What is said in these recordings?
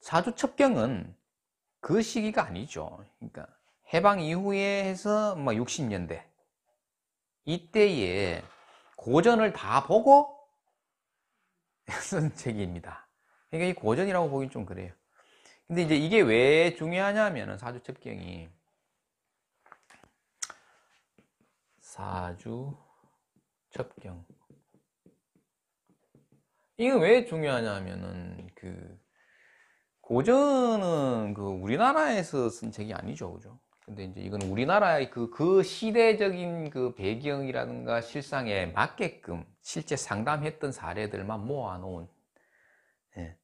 사주첩경은 그 시기가 아니죠. 그러니까 해방 이후에 해서 60년대 이때에 고전을 다 보고 쓴 책입니다. 그러니까 이 고전이라고 보긴 좀 그래요. 근데 이제 이게 왜 중요하냐면은 사주첩경이 사주첩경 이거 왜 중요하냐면은 고전은 우리나라에서 쓴 책이 아니죠, 그죠? 근데 이제 이건 우리나라의 그 시대적인 그 배경이라든가 실상에 맞게끔 실제 상담했던 사례들만 모아놓은, 예.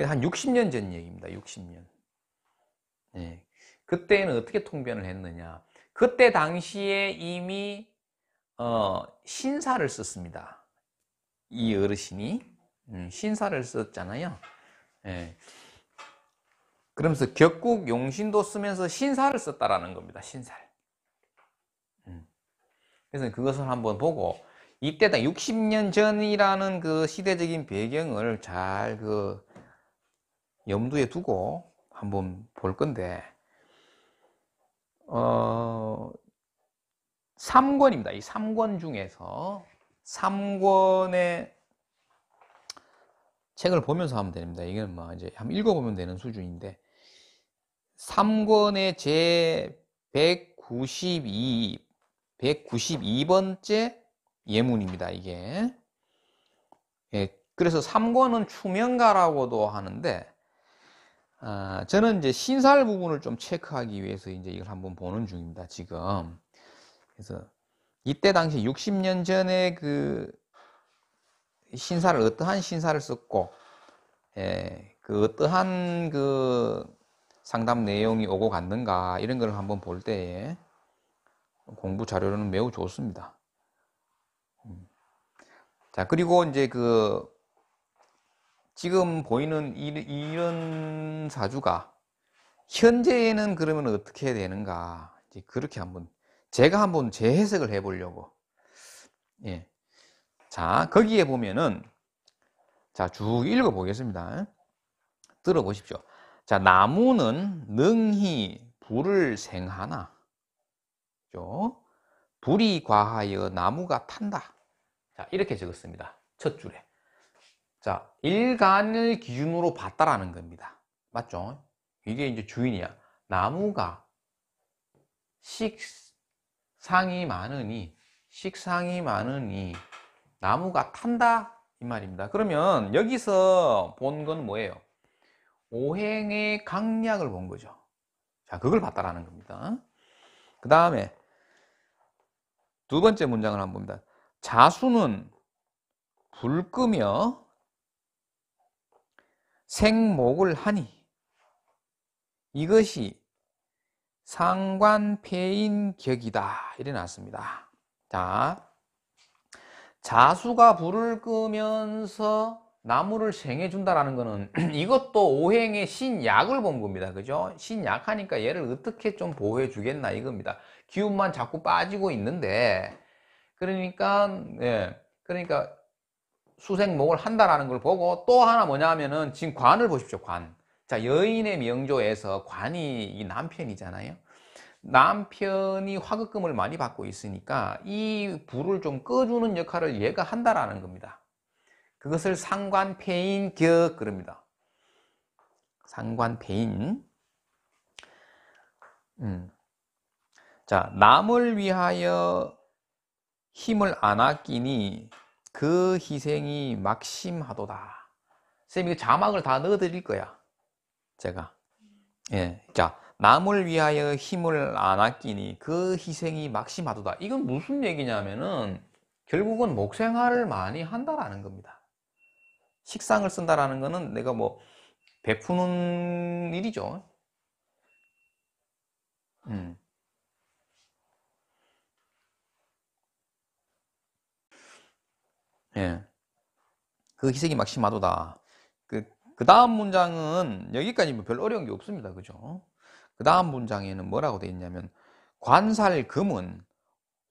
한 60년 전 얘기입니다. 60년. 예. 그때는 어떻게 통변을 했느냐? 그때 당시에 이미 신사를 썼습니다. 이 어르신이 신사를 썼잖아요. 예. 그러면서 격국 용신도 쓰면서 신사를 썼다라는 겁니다. 신사를. 그래서 그것을 한번 보고 이때다 60년 전이라는 그 시대적인 배경을 잘 염두에 두고 한번 볼 건데 3권입니다. 이 3권 중에서 3권의 책을 보면서 하면 됩니다. 이건 이제 한번 읽어보면 되는 수준인데 3권의 제 192번째 예문입니다. 이게. 예, 그래서 3권은 추명가라고도 하는데 저는 이제 신살 부분을 좀 체크하기 위해서 이제 이걸 한번 보는 중입니다. 지금. 그래서 이때 당시 60년 전에 신사를 어떠한 신사를 썼고, 예, 어떠한 상담 내용이 오고 갔는가 이런 걸 한번 볼 때에 공부 자료로는 매우 좋습니다. 자, 그리고 이제 지금 보이는 이런 사주가 현재에는 그러면 어떻게 되는가 이제 그렇게 제가 한번 재해석을 해보려고. 예. 자, 거기에 보면은 자, 쭉 읽어보겠습니다. 들어보십시오. 자, 나무는 능히 불을 생하나 불이 과하여 나무가 탄다. 자, 이렇게 적었습니다. 첫 줄에. 자, 일간을 기준으로 봤다라는 겁니다. 맞죠? 이게 이제 주인이야. 나무가 식상이 많으니 나무가 탄다 이 말입니다. 그러면 여기서 본 건 뭐예요? 오행의 강약을 본 거죠. 자, 그걸 봤다라는 겁니다. 그 다음에 두 번째 문장을 한번 봅니다. 자수는 불 끄며 생목을 하니 이것이 상관폐인격이다 이래 놨습니다. 자, 자수가 불을 끄면서 나무를 생해준다라는 거는 이것도 오행의 신약을 본 겁니다. 그죠? 신약하니까 얘를 어떻게 좀 보호해 주겠나 이겁니다. 기운만 자꾸 빠지고 있는데 그러니까 수생목을 한다라는 걸 보고 또 하나 뭐냐 하면은 지금 관을 보십시오. 관. 자, 여인의 명조에서 관이 이 남편이잖아요. 남편이 화급금을 많이 받고 있으니까 이 불을 좀 꺼주는 역할을 얘가 한다라는 겁니다. 그것을 상관폐인격 그럽니다. 상관폐인. 자, 남을 위하여 힘을 안 아끼니 그 희생이 막심하도다. 쌤, 이거 자막을 다 넣어드릴 거야. 제가. 예. 자, 남을 위하여 힘을 안 아끼니 그 희생이 막심하도다. 이건 무슨 얘기냐면은 결국은 목생활을 많이 한다라는 겁니다. 식상을 쓴다라는 거는 내가 베푸는 일이죠. 예. 그 희생이 막심하도다. 그 다음 문장은 여기까지 별 어려운 게 없습니다. 그죠? 그 다음 문장에는 뭐라고 되어 있냐면 관살금은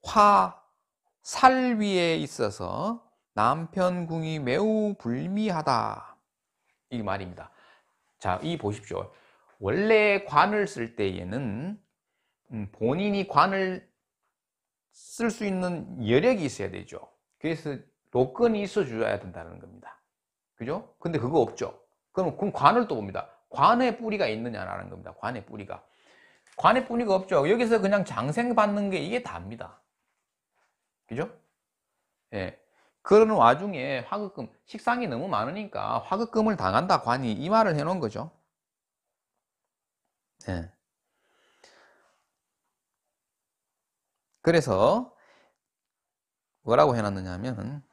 화살 위에 있어서 남편궁이 매우 불미하다 이 말입니다. 자, 이 보십시오. 원래 관을 쓸 때에는 본인이 관을 쓸 수 있는 여력이 있어야 되죠. 그래서 로건이 있어 줘야 된다는 겁니다. 그죠? 근데 그거 없죠. 그럼 관을 또 봅니다. 관에 뿌리가 있느냐라는 겁니다. 관에 뿌리가. 관에 뿌리가 없죠. 여기서 그냥 장생 받는 게 이게 답니다. 그죠? 예. 그러는 와중에 화급금, 식상이 너무 많으니까 화급금을 당한다, 관이. 이 말을 해놓은 거죠. 예. 그래서 뭐라고 해놨느냐 하면,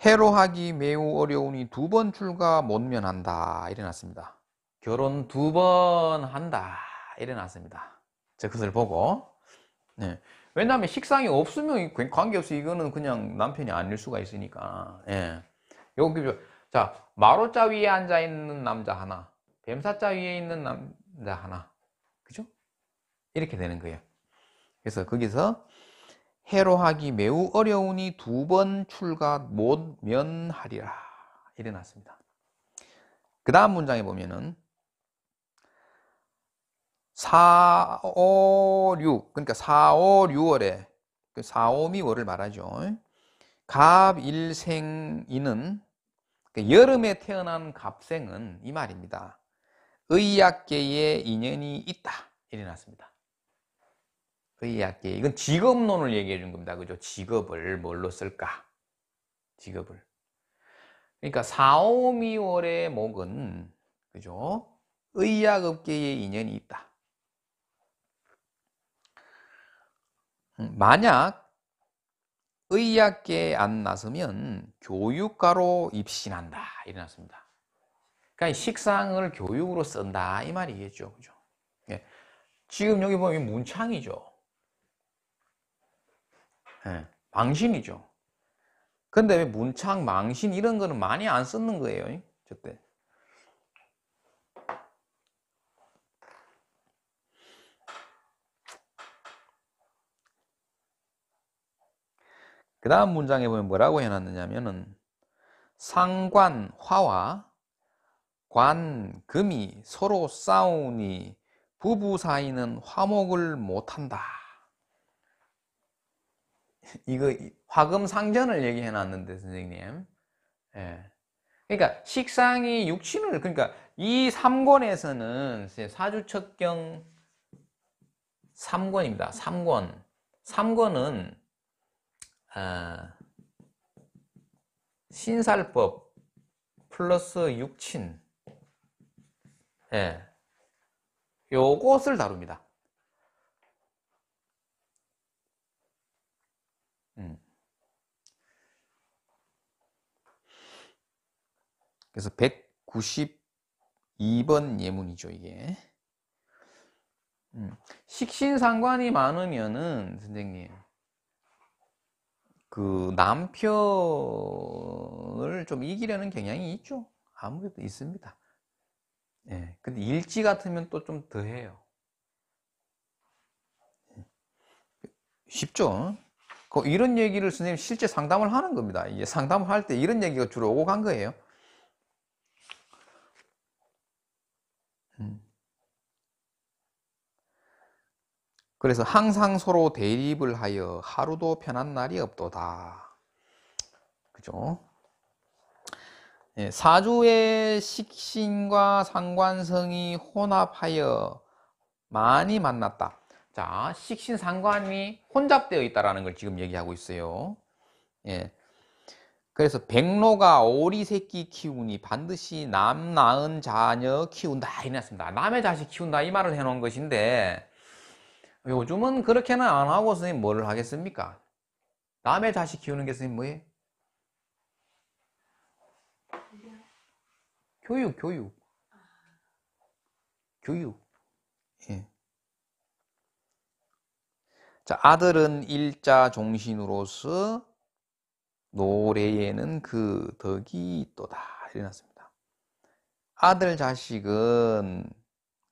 해로하기 매우 어려우니 2번 출가 못 면한다. 이래 놨습니다. 결혼 2번 한다. 이래 놨습니다. 자, 그것을 보고. 네. 왜냐하면 식상이 없으면 관계없이 이거는 그냥 남편이 아닐 수가 있으니까. 예. 여기, 자, 마로자 위에 앉아 있는 남자 하나, 뱀사자 위에 있는 남자 하나. 그죠? 이렇게 되는 거예요. 그래서 거기서 해로하기 매우 어려우니 2번 출가 못 면하리라. 이래 놨습니다. 그 다음 문장에 보면은 4, 5, 6, 그러니까 4, 5, 6월에 4, 5, 미월을 말하죠. 갑일생이는 여름에 태어난 갑생은 이 말입니다. 의약계에 인연이 있다. 이래 놨습니다. 의학계. 이건 직업론을 얘기해 준 겁니다. 그죠? 직업을 뭘로 쓸까? 직업을. 그러니까 4, 5, 미월의 목은, 그죠? 의학업계에 인연이 있다. 만약 의학계에 안 나서면 교육가로 입신한다. 이래놨습니다. 그러니까 식상을 교육으로 쓴다. 이 말이겠죠. 그죠? 예. 지금 여기 보면 문창이죠. 예, 망신이죠. 근데 왜 문창, 망신 이런 거는 많이 안 쓰는 거예요. 저때. 그 다음 문장에 보면 뭐라고 해놨느냐면은 상관, 화와 관, 금이 서로 싸우니 부부 사이는 화목을 못한다. 이거 화금상전을 얘기해 놨는데 선생님. 예. 그러니까 식상이 육친을, 그러니까 이 3권에서는 사주첩경 3권입니다. 3권. 3권은 신살법 플러스 육친, 예, 요것을 다룹니다. 그래서 192번 예문이죠, 이게. 식신상관이 많으면은 선생님 그 남편을 좀 이기려는 경향이 있죠. 아무래도 있습니다. 예. 근데 일지 같으면 또 좀 더해요. 쉽죠? 이런 얘기를 선생님 실제 상담을 하는 겁니다. 이게 상담을 할 때 이런 얘기가 주로 오고 간 거예요. 그래서 항상 서로 대립을 하여 하루도 편한 날이 없도다. 그죠? 예, 사주의 식신과 상관성이 혼합하여 많이 만났다. 자, 식신상관이 혼잡되어 있다는 걸 지금 얘기하고 있어요. 예. 그래서 백로가 오리 새끼 키우니 반드시 남 낳은 자녀 키운다. 이랬습니다. 남의 자식 키운다. 이 말을 해놓은 것인데 요즘은 그렇게는 안 하고 선생님 뭐를 하겠습니까? 남의 자식 키우는 게 선생님 뭐예요? 교육. 예. 자, 아들은 일자 종신으로서 노래에는 그 덕이 있도다. 이래놨습니다. 아들 자식은,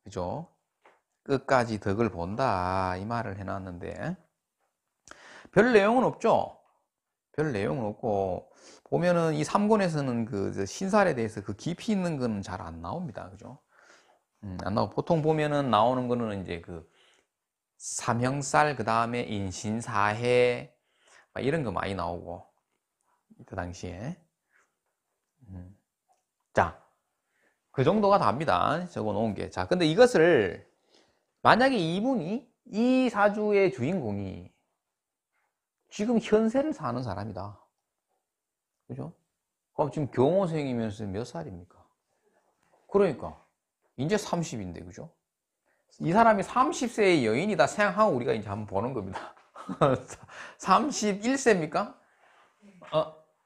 그죠? 끝까지 덕을 본다. 이 말을 해놨는데, 별 내용은 없죠? 별 내용은 없고, 보면은 이 3권에서는 그 신살에 대해서 그 깊이 있는 거는 잘 안 나옵니다. 그죠? 안 나오고 보통 보면은 나오는 거는 이제 그 삼형살, 그 다음에 인신사해 이런 거 많이 나오고 그 당시에. 자, 그 정도가 답니다. 적어 놓은 게. 자, 근데 이것을 만약에 이분이 이 사주의 주인공이 지금 현세를 사는 사람이다. 그죠? 그럼 지금 경호생이면서 몇 살입니까? 그러니까 이제 30인데 그죠? 이 사람이 30세의 여인이다 생각하고 우리가 이제 한번 보는 겁니다. 31세입니까?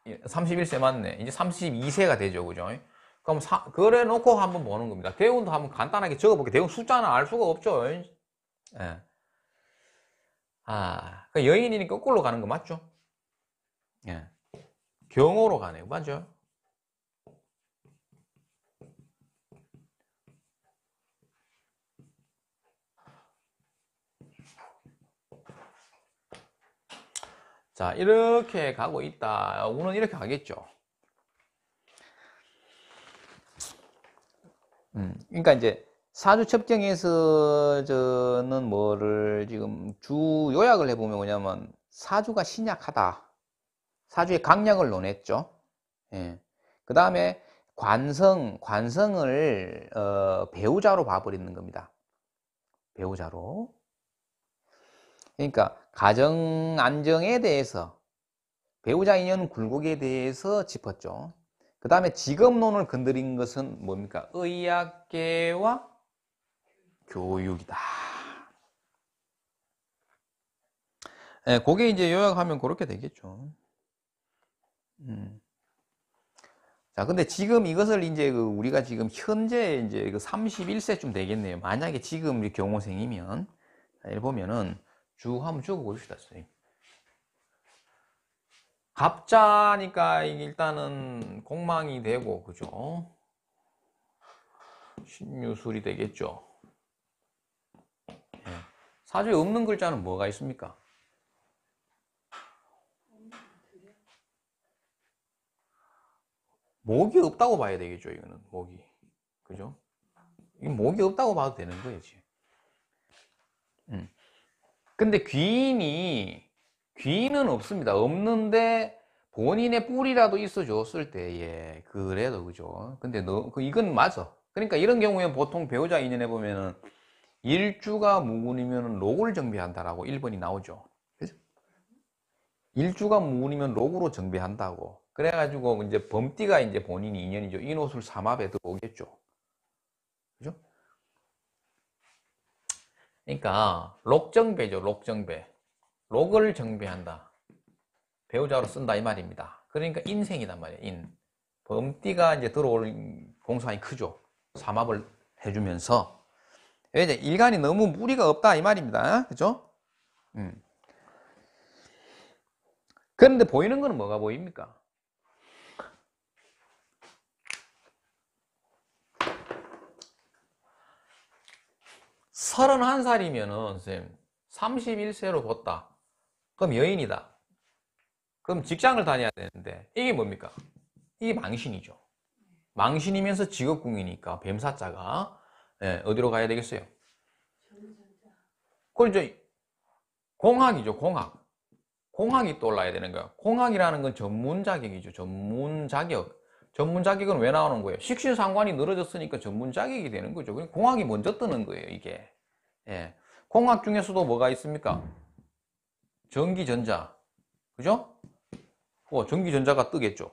31세 맞네. 이제 32세가 되죠. 그죠? 그럼 그래 놓고 한번 보는 겁니다. 대운도 한번 간단하게 적어볼게요. 대운 숫자는 알 수가 없죠. 예. 그 여인이니까 거꾸로 가는 거 맞죠? 예. 경호로 가네요. 맞죠? 자, 이렇게 가고 있다. 운은 이렇게 가겠죠. 그러니까 이제 사주 첩경에서 저는 뭐를 지금 주 요약을 해보면 뭐냐면 사주가 신약하다. 사주의 강약을 논했죠. 예. 그 다음에 관성을 배우자로 봐버리는 겁니다. 배우자로. 그러니까 가정 안정에 대해서 배우자 인연 굴곡에 대해서 짚었죠. 그 다음에 직업론을 건드린 것은 뭡니까? 의학계와 교육이다. 예, 그게 이제 요약하면 그렇게 되겠죠. 자, 근데 지금 이것을 이제 우리가 지금 현재 이제 31세쯤 되겠네요. 만약에 지금 우리 경호생이면, 자, 보면은 쭉 한번 적어봅시다, 선생님. 갑자니까 일단은 공망이 되고, 그죠? 신유술이 되겠죠. 예. 사주에 없는 글자는 뭐가 있습니까? 목이 없다고 봐야 되겠죠, 이거는. 목이. 그죠? 이 목이 없다고 봐도 되는 거지. 근데 귀인은 없습니다. 없는데 본인의 뿔이라도 있어 줬을 때에 그래도 그죠. 근데 이건 맞아. 그러니까 이런 경우에 보통 배우자 인연에 보면은 일주가 무군이면 록을 정비한다라고 1번이 나오죠. 그죠? 일주가 무군이면 록으로 정비한다고. 그래가지고 이제 범띠가 이제 본인이 인연이죠. 인호술 삼합에 들어오겠죠. 그죠? 그러니까 록정배죠. 록정배. 록을 정배한다. 배우자로 쓴다 이 말입니다. 그러니까 인생이단 말이에요. 인. 범띠가 이제 들어올 공산이 크죠. 삼합을 해주면서 이제 일간이 너무 무리가 없다 이 말입니다. 그죠? 그런데 보이는 거는 뭐가 보입니까? 서른한 살이면은 선생님 31세로 뒀다. 그럼 여인이다. 그럼 직장을 다녀야 되는데 이게 뭡니까? 이게 망신이죠. 망신이면서 직업궁이니까 뱀사자가 어디로 가야 되겠어요? 그럼 이제 공학이죠. 공학. 공학이 떠올라야 되는 거야. 공학이라는 건 전문 자격이죠. 전문 자격. 전문 자격은 왜 나오는 거예요? 식신상관이 늘어졌으니까 전문 자격이 되는 거죠. 공학이 먼저 뜨는 거예요, 이게. 예. 공학 중에서도 뭐가 있습니까? 전기전자. 그죠? 전기전자가 뜨겠죠.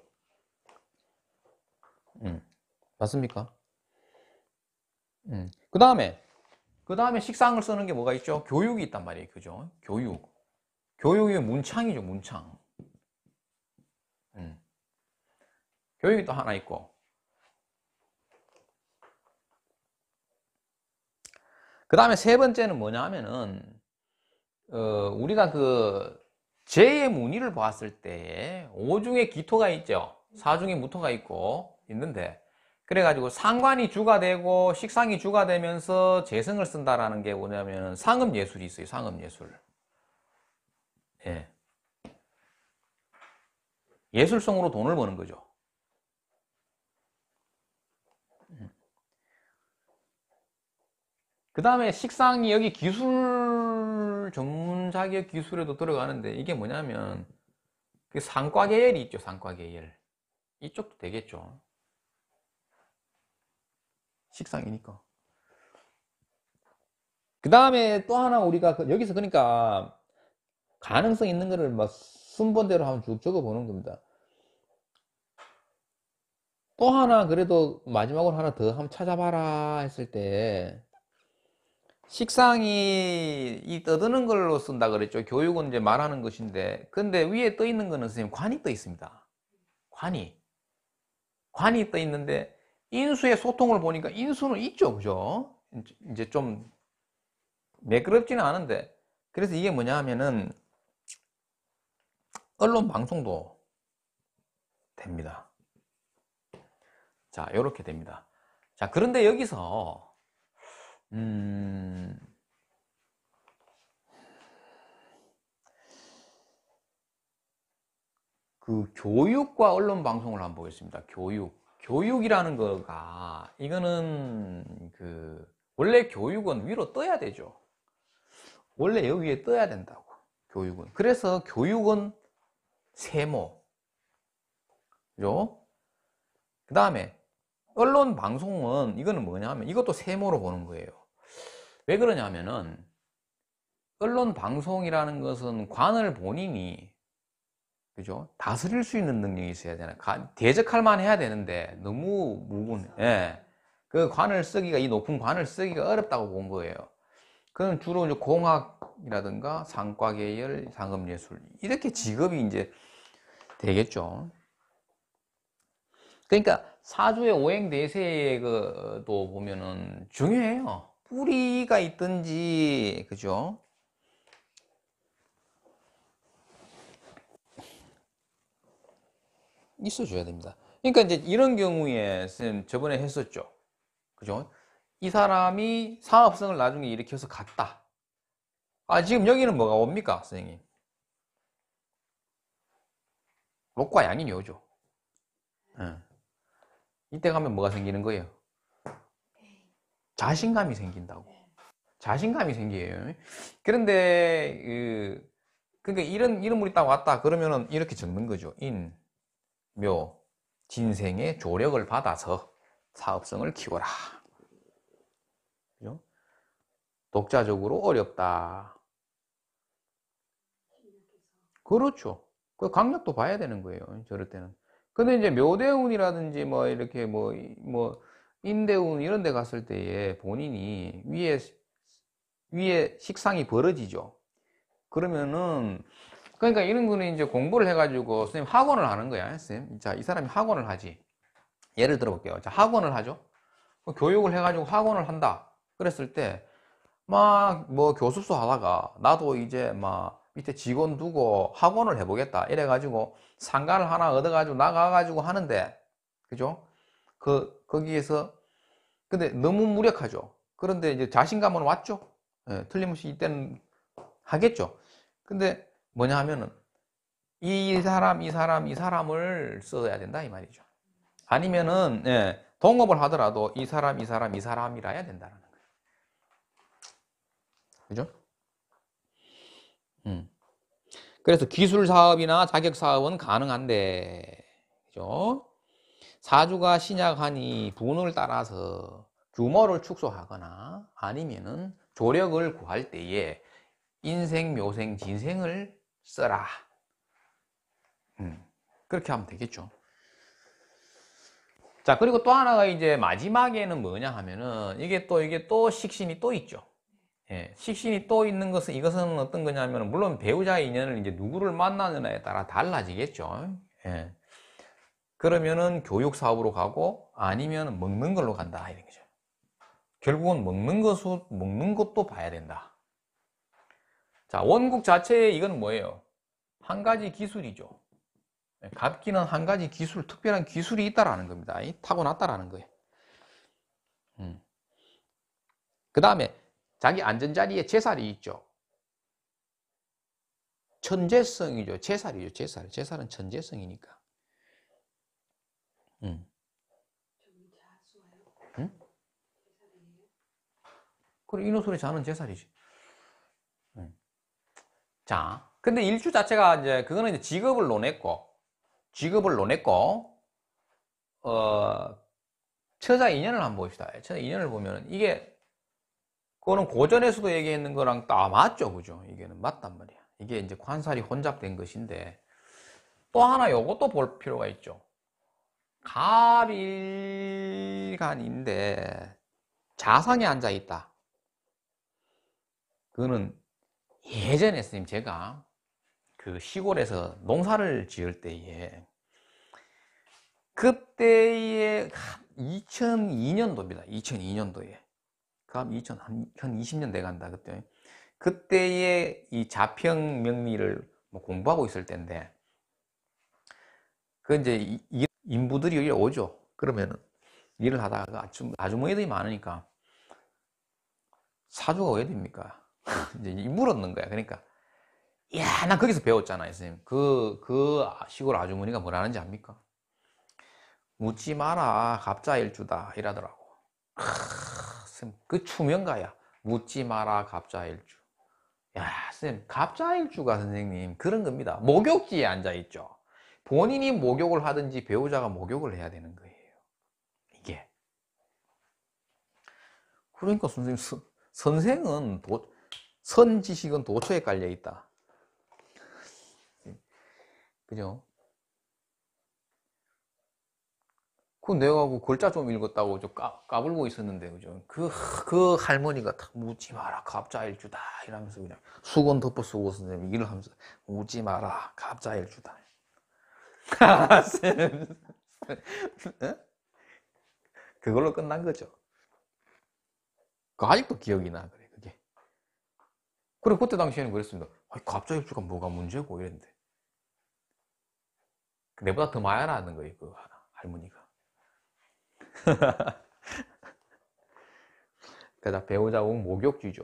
맞습니까? 그 다음에 식상을 쓰는 게 뭐가 있죠? 교육이 있단 말이에요. 그죠? 교육. 교육이 문창이죠, 문창. 교육이 또 하나 있고. 그 다음에 세 번째는 뭐냐 하면은, 우리가 제의 무늬를 보았을 때, 오중에 기토가 있죠. 사중에 무토가 있는데, 그래가지고 상관이 주가 되고, 식상이 주가 되면서 재성을 쓴다라는 게 뭐냐면, 상업예술이 있어요, 상업예술. 예. 예술성으로 돈을 버는 거죠. 그 다음에 식상이 여기 기술 전문 자격 기술에도 들어가는데 이게 뭐냐면 그 상과 계열이 있죠. 상과 계열. 이쪽도 되겠죠. 식상이니까. 그 다음에 또 하나 우리가 여기서 그러니까 가능성 있는 거를 뭐 순번대로 한번 쭉 적어 보는 겁니다. 또 하나 그래도 마지막으로 하나 더 한번 찾아봐라 했을 때 식상이 이 떠드는 걸로 쓴다 그랬죠. 교육은 이제 말하는 것인데 근데 위에 떠 있는 거는 선생님 관이 떠 있습니다. 관이 떠 있는데 인수의 소통을 보니까 인수는 있죠. 그죠? 이제 좀 매끄럽지는 않은데 그래서 이게 뭐냐 하면은 언론 방송도 됩니다. 자, 요렇게 됩니다. 자, 그런데 여기서 그 교육과 언론 방송을 한번 보겠습니다. 교육이라는 거가 이거는 그 원래 교육은 위로 떠야 되죠. 원래 여기 위에 떠야 된다고. 교육은. 그래서 교육은 세모. 그죠? 그 다음에 언론 방송은 이거는 뭐냐면 이것도 세모로 보는 거예요. 왜 그러냐면은 언론 방송이라는 것은 관을 본인이 그죠? 다스릴 수 있는 능력이 있어야 되나? 대적할 만 해야 되는데 너무 무분. 예. 그 관을 쓰기가 이 높은 관을 쓰기가 어렵다고 본 거예요. 그건 주로 이제 공학이라든가 상과 계열, 상업예술 이렇게 직업이 이제 되겠죠. 그러니까 사주의 오행대세의 그도 보면은 중요해요. 뿌리가 있든지 그죠? 있어줘야 됩니다. 그러니까 이제 이런 경우에 선생님 저번에 했었죠. 그죠? 이 사람이 사업성을 나중에 일으켜서 갔다. 아, 지금 여기는 뭐가 옵니까, 선생님? 록과 양인이 오죠. 예. 이때 가면 뭐가 생기는 거예요? 자신감이 생긴다고. 자신감이 생겨요. 그런데 그러니까 이런 이름물이 딱 왔다 그러면은 이렇게 적는 거죠. 인, 묘, 진생의 조력을 받아서 사업성을 키워라. 그죠? 독자적으로 어렵다. 그렇죠. 그 강약도 봐야 되는 거예요. 저럴 때는. 근데 이제 묘대운이라든지 뭐 이렇게 뭐 인대운 이런 데 갔을 때에 본인이 위에 식상이 벌어지죠. 그러면은 그러니까 이런 거는 이제 공부를 해가지고 선생님 학원을 하는 거야. 선생님. 자, 이 사람이 학원을 하지. 예를 들어 볼게요. 자, 학원을 하죠. 교육을 해가지고 학원을 한다. 그랬을 때 막 뭐 교습소 하다가 나도 이제 막 밑에 직원 두고 학원을 해보겠다 이래가지고 상가를 하나 얻어가지고 나가가지고 하는데 그죠? 거기에서 근데 너무 무력하죠. 그런데 이제 자신감은 왔죠. 예, 틀림없이 이때는 하겠죠. 근데 뭐냐 하면은 이 사람을 써야 된다 이 말이죠. 아니면은 예, 동업을 하더라도 이 사람이라 해야 된다는 거예요. 그죠? 그래서 기술 사업이나 자격 사업은 가능한데, 그죠? 사주가 신약하니 분을 따라서 규모를 축소하거나 아니면은 조력을 구할 때에 인생, 묘생, 진생을 써라. 그렇게 하면 되겠죠. 자, 그리고 또 하나가 이제 마지막에는 뭐냐 하면은 이게 또 식신이 또 있죠. 예, 식신이 또 있는 것은 이것은 어떤 거냐면 물론 배우자의 인연을 이제 누구를 만나느냐에 따라 달라지겠죠. 예. 그러면은 교육 사업으로 가고 아니면 먹는 걸로 간다 이런 거죠. 결국은 먹는 것도 봐야 된다. 자, 원국 자체에 이건 뭐예요? 한 가지 기술이죠. 갑기는 한 가지 특별한 기술이 있다라는 겁니다. 타고났다라는 거예요. 그 다음에 자기 안전자리에 제살이 있죠. 천재성이죠. 제살이죠. 제살은 천재성이니까. 응? 그래, 인호술의 자는 제살이지. 응. 자, 근데 일주 자체가 이제, 그거는 이제 직업을 논했고, 처자 인연을 한번 봅시다. 처자 인연을 보면, 그거는 고전에서도 얘기했는 거랑 딱 맞죠, 그죠? 이게는 맞단 말이야. 이게 이제 관살이 혼잡된 것인데, 또 하나 요것도 볼 필요가 있죠. 갑일간인데, 자상에 앉아 있다. 그거는 예전에 스님 제가 그 시골에서 농사를 지을 때에 그때에 2002년도입니다. 2002년도에. 그럼 2020년 돼간다 그때. 그때에 이 자평 명리를 뭐 공부하고 있을 때인데 그 이제 인부들이 여기 오죠. 그러면은 일을 하다가 아주머니들이 많으니까 사주가 왜 됩니까? 이제 물었는 거야. 그러니까 야, 난 거기서 배웠잖아요, 선생님. 그 시골 아주머니가 뭐라는지 압니까? 묻지 마라, 갑자일주다. 이러더라고. 선생님, 그 추명가야. 묻지 마라, 갑자일주. 야, 선생님, 갑자일주가 선생님, 그런 겁니다. 목욕지에 앉아있죠. 본인이 목욕을 하든지 배우자가 목욕을 해야 되는 거예요. 이게. 그러니까 선생님, 선생은, 선지식은 도처에 깔려있다. 그죠? 그 내가 그 글자 좀 읽었다고 좀 까불고 있었는데, 그죠? 그 할머니가 탁 묻지 마라, 갑자일주다. 이러면서 그냥 수건 덮어 쓰고 선생님 일을 하면서 묻지 마라, 갑자일주다. 그걸로 끝난 거죠. 그 아직도 기억이 나, 그래, 그게. 그래, 그때 당시에는 그랬습니다. 갑자일주가 뭐가 문제고, 이랬는데. 내보다 더 많이 알아는 거예요, 그 할머니가. 그다 배우자 옹 목욕주죠.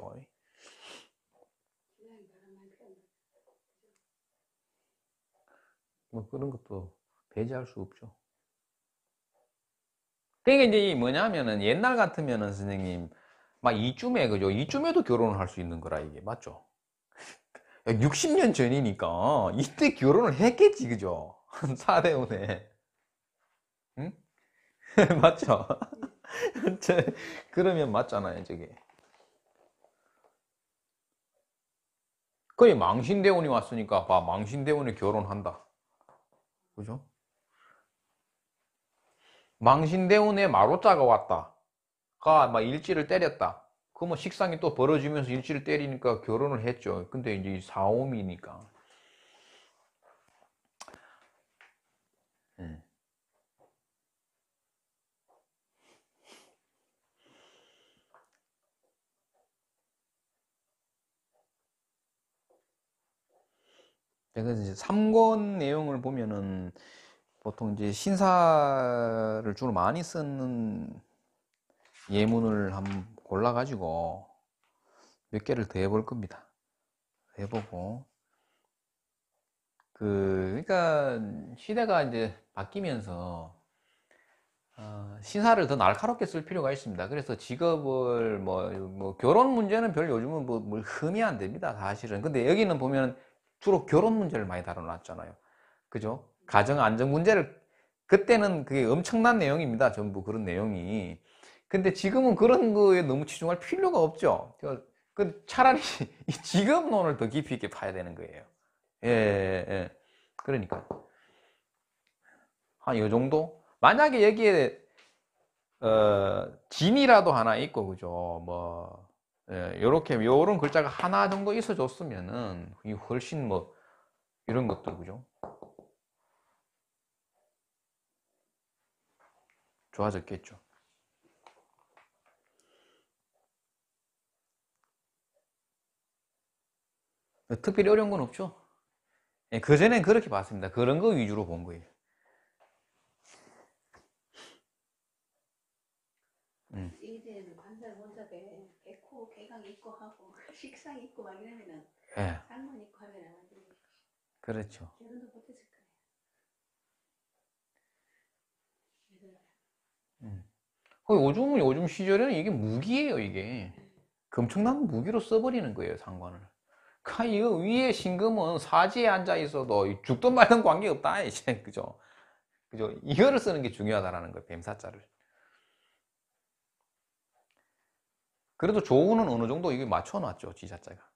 뭐 그런 것도 배제할 수 없죠. 그게 이제 뭐냐면은 옛날 같으면은 선생님 막 이쯤에 그죠? 이쯤에도 결혼을 할 수 있는 거라 이게 맞죠? 60년 전이니까 이때 결혼을 했겠지 그죠? 사대원에 응? 맞죠? 그러면 맞잖아요 저게. 거의 망신대원이 왔으니까 봐 망신대원이 결혼한다 그죠? 망신대원에 마로짜가 왔다 가 막 일지를 때렸다 그러면 식상이 또 벌어지면서 일지를 때리니까 결혼을 했죠 근데 이제 사오미니까 예. 그래서 이제 3권 내용을 보면은 보통 이제 신사를 주로 많이 쓰는 예문을 한번 골라가지고 몇 개를 더 해볼 겁니다. 해보고 그러니까 시대가 이제 바뀌면서 신사를 더 날카롭게 쓸 필요가 있습니다. 그래서 직업을 뭐 결혼 문제는 별 요즘은 뭐 흠이 안 됩니다. 사실은. 근데 여기는 보면 주로 결혼 문제를 많이 다뤄놨잖아요. 그죠? 가정 안정 문제를 그때는 그게 엄청난 내용입니다. 전부 그런 내용이. 근데 지금은 그런 거에 너무 치중할 필요가 없죠. 차라리 이 직업론을 더 깊이 있게 파야 되는 거예요. 예, 예. 그러니까 한 이 정도? 만약에 여기에 진이라도 하나 있고 그죠? 뭐 요렇게 요런 글자가 하나 정도 있어 줬으면은 이 훨씬 뭐 이런 것들 그죠? 좋아졌겠죠. 특별히 어려운 건 없죠. 예, 그전엔 그렇게 봤습니다. 그런 거 위주로 본 거예요. 이제는 관살 혼잡에 백호 개강 있고 하고 식상 있고 막 이러면은 예, 상만 있고 하면은 그렇죠. 결혼도 못했을 거예요. 요즘 시절에는 이게 무기예요, 이게. 엄청난 무기로 써버리는 거예요, 상관을. 그러니까 이 위에 신금은 사지에 앉아 있어도 죽든 말든 관계없다, 이제. 그죠? 그죠? 이거를 쓰는 게 중요하다라는 거예요, 뱀사자를. 그래도 조우는 어느 정도 이게 맞춰놨죠, 지자자가.